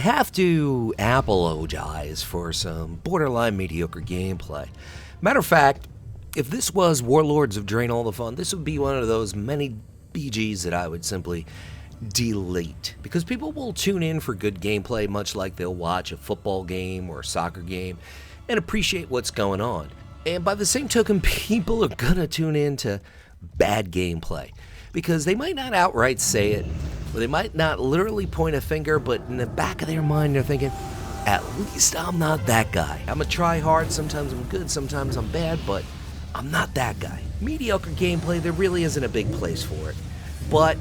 have to apologize for some borderline mediocre gameplay. Matter of fact, if this was Warlords of Drain All the Fun, this would be one of those many BGs that I would simply delete. Because people will tune in for good gameplay, much like they'll watch a football game or a soccer game and appreciate what's going on. And by the same token, people are gonna tune in to bad gameplay. Because they might not outright say it, or they might not literally point a finger, but in the back of their mind they're thinking, at least I'm not that guy. I'm a try hard, sometimes I'm good, sometimes I'm bad, but I'm not that guy. Mediocre gameplay, there really isn't a big place for it. But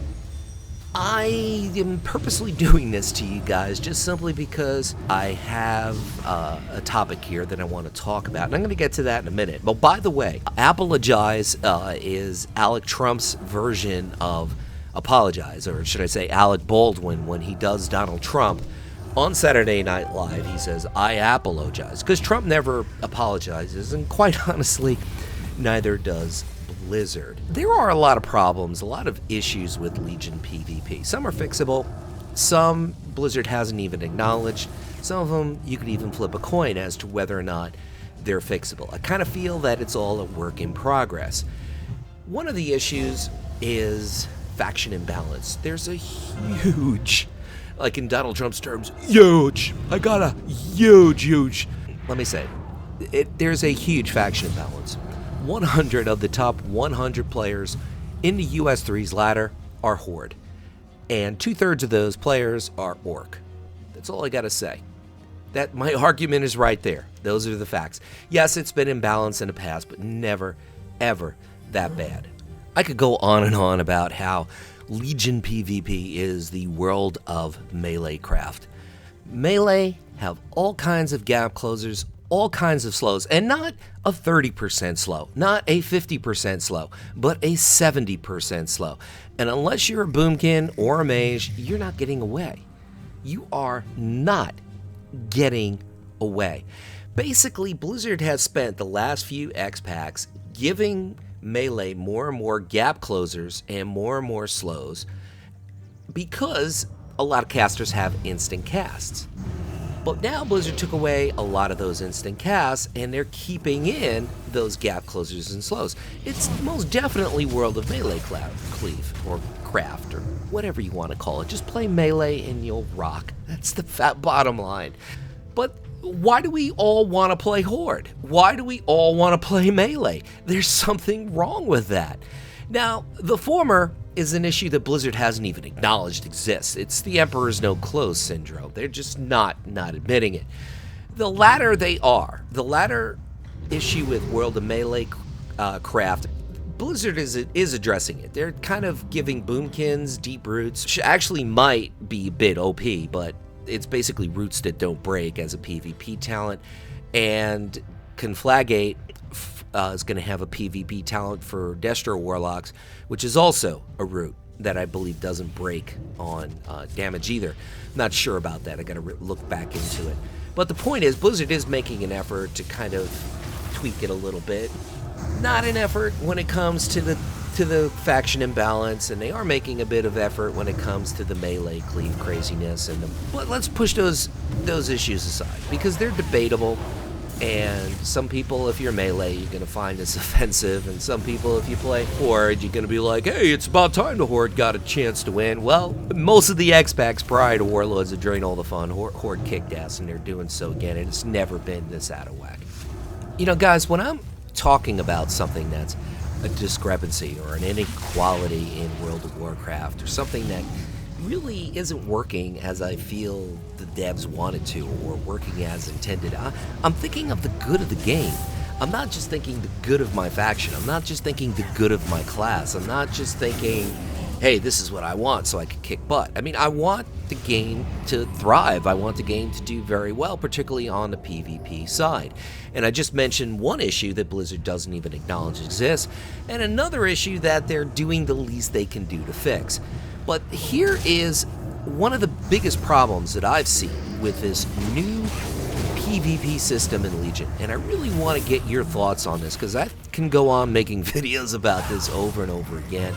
I am purposely doing this to you guys just simply because I have a topic here that I want to talk about, and I'm going to get to that in a minute. But by the way, apologize is Alec Trump's version of apologize, or should I say Alec Baldwin when he does Donald Trump. On Saturday Night Live, he says, I apologize, because Trump never apologizes, and quite honestly, neither does Blizzard. There are a lot of problems, a lot of issues with Legion PvP. Some are fixable, some Blizzard hasn't even acknowledged, some of them you could even flip a coin as to whether or not they're fixable. I kind of feel that it's all a work in progress. One of the issues is faction imbalance. There's a huge, like in Donald Trump's terms, huge, I got a huge, let me say, there's a huge faction imbalance. 100 of the top 100 players in the US3's ladder are Horde, and 2/3 of those players are Orc. That's all I gotta say. That my argument is right there. Those are the facts. Yes, it's been imbalanced in the past, but never, ever that bad. I could go on and on about how Legion PvP is the world of melee craft. Melee have all kinds of gap closers, all kinds of slows, and not a 30% slow, not a 50% slow, but a 70% slow. And unless you're a Boomkin or a mage, you're not getting away. You are not getting away. Basically, Blizzard has spent the last few X packs giving melee more and more gap closers and more slows because a lot of casters have instant casts. But now Blizzard took away a lot of those instant casts, and they're keeping in those gap closers and slows. It's most definitely World of Melee cleave, or craft, or whatever you want to call it. Just play Melee and you'll rock. That's the fat bottom line. But why do we all want to play Horde? Why do we all want to play Melee? There's something wrong with that. Now, the former is an issue that Blizzard hasn't even acknowledged exists. It's the Emperor's No Clothes syndrome. They're just not admitting it. The latter they are. The latter issue with World of Melee craft, Blizzard is addressing it. They're kind of giving Boomkins deep roots, which actually might be a bit OP, but it's basically roots that don't break as a PvP talent, and Conflagate is going to have a PvP talent for Destro Warlocks, which is also a root that I believe doesn't break on damage either. Not sure about that. I got to look back into it. But the point is, Blizzard is making an effort to kind of tweak it a little bit. Not an effort when it comes to the faction imbalance, and they are making a bit of effort when it comes to the melee cleave craziness. But let's push those issues aside because they're debatable. And some people, if you're melee, you're going to find this offensive. And some people, if you play Horde, you're going to be like, hey, it's about time the Horde got a chance to win. Well, most of the X-Packs prior to Warlords of Drain All the Fun, Horde kicked ass, and they're doing so again. And it's never been this out of whack. You know, guys, when I'm talking about something that's a discrepancy or an inequality in World of Warcraft, or something that really isn't working as I feel the devs wanted to, or working as intended, I'm thinking of the good of the game. I'm not just thinking the good of my faction. I'm not just thinking the good of my class. I'm not just thinking, hey, this is what I want so I can kick butt. I mean, I want the game to thrive. I want the game to do very well, particularly on the PvP side. And I just mentioned one issue that Blizzard doesn't even acknowledge exists, and another issue that they're doing the least they can do to fix. But here is one of the biggest problems that I've seen with this new PvP system in Legion, and I really want to get your thoughts on this because I can go on making videos about this over and over again.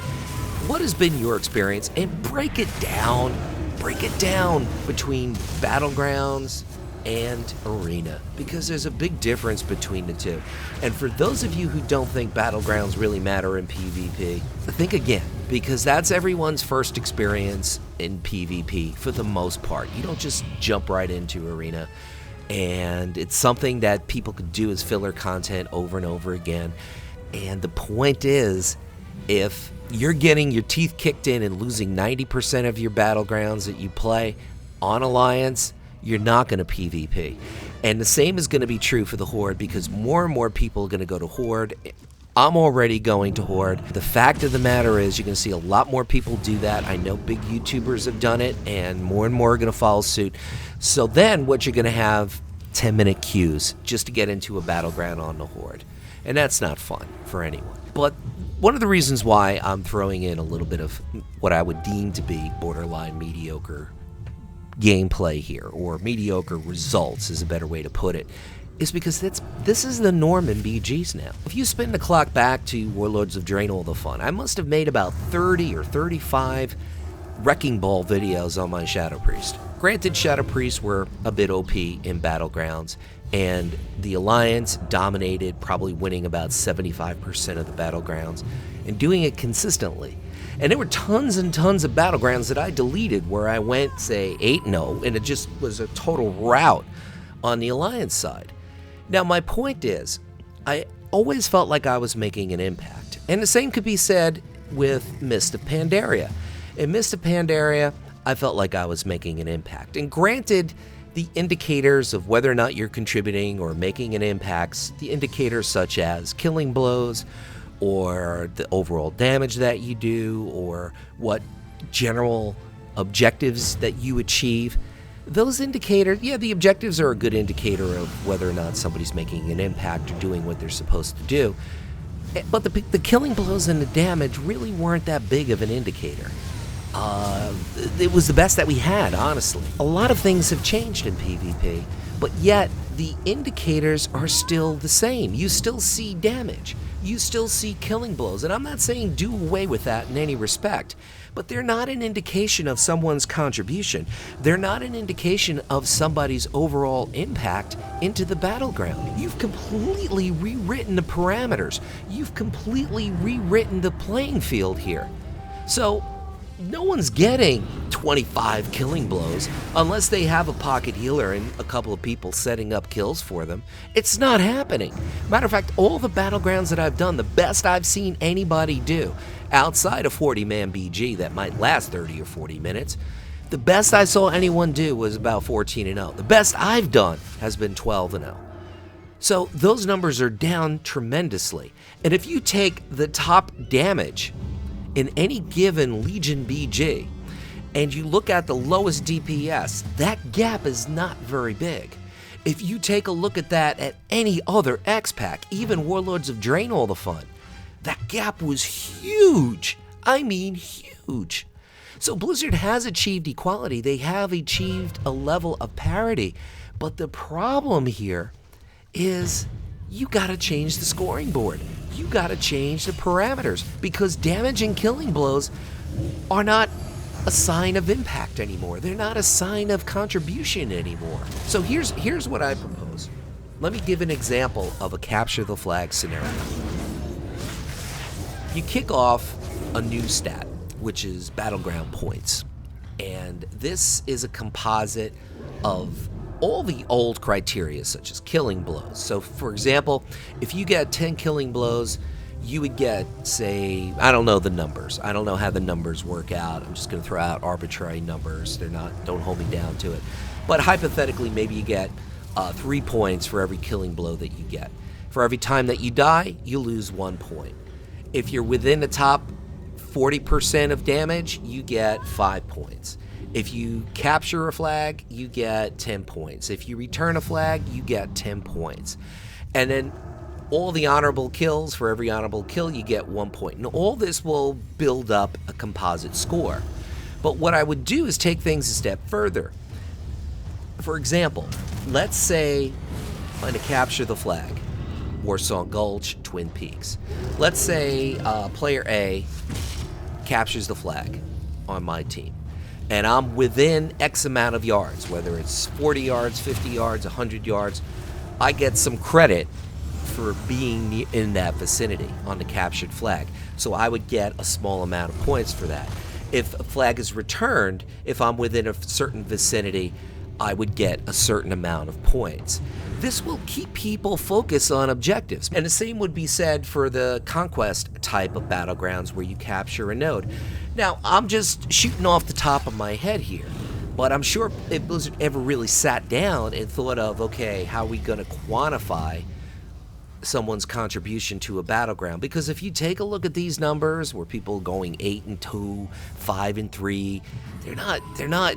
What has been your experience, and break it down break it down between Battlegrounds and Arena, because there's a big difference between the two. And for those of you who don't think Battlegrounds really matter in PvP, think again, because that's everyone's first experience in PvP for the most part. You don't just jump right into Arena, and it's something that people could do as filler content over and over again. And the point is, if you're getting your teeth kicked in and losing 90% of your Battlegrounds that you play on Alliance, you're not going to PvP. And the same is going to be true for the Horde, because more and more people are going to go to Horde. I'm already going to Horde. The fact of the matter is, you're going to see a lot more people do that. I know big YouTubers have done it, and more are going to follow suit. So then what you're going to have 10-minute queues just to get into a Battleground on the Horde. And that's not fun for anyone. But one of the reasons why I'm throwing in a little bit of what I would deem to be borderline mediocre gameplay here, or mediocre results is a better way to put it, is because this is the norm in BGs now. If you spin the clock back to Warlords of Drain All the Fun, I must have made about 30 or 35 Wrecking Ball videos on my Shadow Priest. Granted, Shadow Priests were a bit OP in Battlegrounds, and the Alliance dominated, probably winning about 75% of the Battlegrounds, and doing it consistently. And there were tons and tons of Battlegrounds that I deleted where I went, say, 8-0, and it just was a total rout on the Alliance side. Now, my point is, I always felt like I was making an impact. And the same could be said with Mist of Pandaria. In Mist of Pandaria, I felt like I was making an impact. And granted, the indicators of whether or not you're contributing or making an impact, the indicators such as killing blows, or the overall damage that you do, or what general objectives that you achieve, those indicators, yeah, the objectives are a good indicator of whether or not somebody's making an impact or doing what they're supposed to do. But the killing blows and the damage really weren't that big of an indicator. It was the best that we had, honestly. A lot of things have changed in PvP, but yet the indicators are still the same. You still see damage. You still see killing blows. And I'm not saying do away with that in any respect, but they're not an indication of someone's contribution. They're not an indication of somebody's overall impact into the battleground. You've completely rewritten the parameters. You've completely rewritten the playing field here. So no one's getting 25 killing blows unless they have a pocket healer and a couple of people setting up kills for them. It's not happening. Matter of fact, all the battlegrounds that I've done, the best I've seen anybody do, outside a 40-man BG that might last 30 or 40 minutes, the best I saw anyone do was about 14-0. The best I've done has been 12-0. So those numbers are down tremendously. And if you take the top damage in any given Legion BG, and you look at the lowest DPS, that gap is not very big. If you take a look at that at any other X-Pack, even Warlords of Drain All the Fun, that gap was huge. I mean huge. So Blizzard has achieved equality. They have achieved a level of parity. But the problem here is you gotta change the scoring board. You gotta change the parameters, because damage and killing blows are not a sign of impact anymore. They're not a sign of contribution anymore. So here's what I propose. Let me give an example of a capture the flag scenario. You kick off a new stat, which is battleground points. And this is a composite of all the old criteria, such as killing blows. So for example, if you get 10 killing blows, you would get, say, I don't know the numbers. I don't know how the numbers work out. I'm just gonna throw out arbitrary numbers. Don't hold me down to it. But hypothetically, maybe you get 3 points for every killing blow that you get. For every time that you die, you lose 1 point. If you're within the top 40% of damage, you get 5 points. If you capture a flag, you get 10 points. If you return a flag, you get 10 points. And then all the honorable kills, for every honorable kill, you get 1 point. And all this will build up a composite score. But what I would do is take things a step further. For example, let's say I'm going to capture the flag, Warsong Gulch, Twin Peaks. Let's say player A captures the flag on my team. and I'm within X amount of yards, whether it's 40 yards, 50 yards, 100 yards, I get some credit for being in that vicinity on the captured flag. So I would get a small amount of points for that. If a flag is returned, if I'm within a certain vicinity, I would get a certain amount of points. This will keep people focused on objectives. And the same would be said for the conquest type of battlegrounds where you capture a node. Now, I'm just shooting off the top of my head here, but I'm sure if Blizzard ever really sat down and thought of, okay, how are we going to quantify someone's contribution to a battleground? Because if you take a look at these numbers where people going 8-2, 5-3, they're not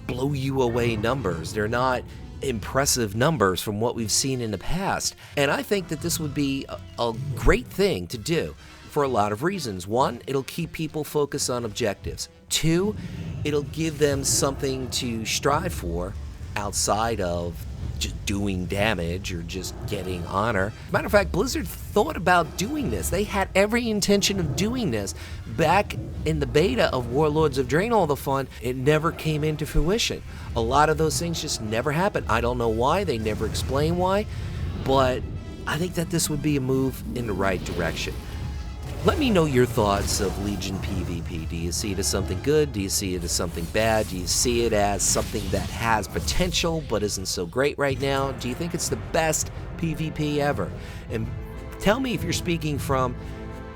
blow you away numbers. They're not impressive numbers from what we've seen in the past. And I think that this would be a great thing to do for a lot of reasons. One, it'll keep people focused on objectives. Two, it'll give them something to strive for outside of just doing damage or just getting honor. Matter of fact, Blizzard thought about doing this. They had every intention of doing this back in the beta of Warlords of Draenor the Fun. It never came into fruition. A lot of those things just never happened. I don't know why. They never explain why, but I think that this would be a move in the right direction. Let me know your thoughts of Legion PvP. Do you see it as something good? Do you see it as something bad? Do you see it as something that has potential but isn't so great right now? Do you think it's the best PvP ever? And tell me if you're speaking from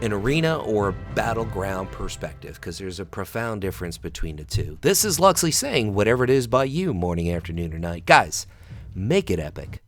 an arena or a battleground perspective, because there's a profound difference between the two. This is Luxeley saying, whatever it is by you, morning, afternoon, or night. Guys, make it epic.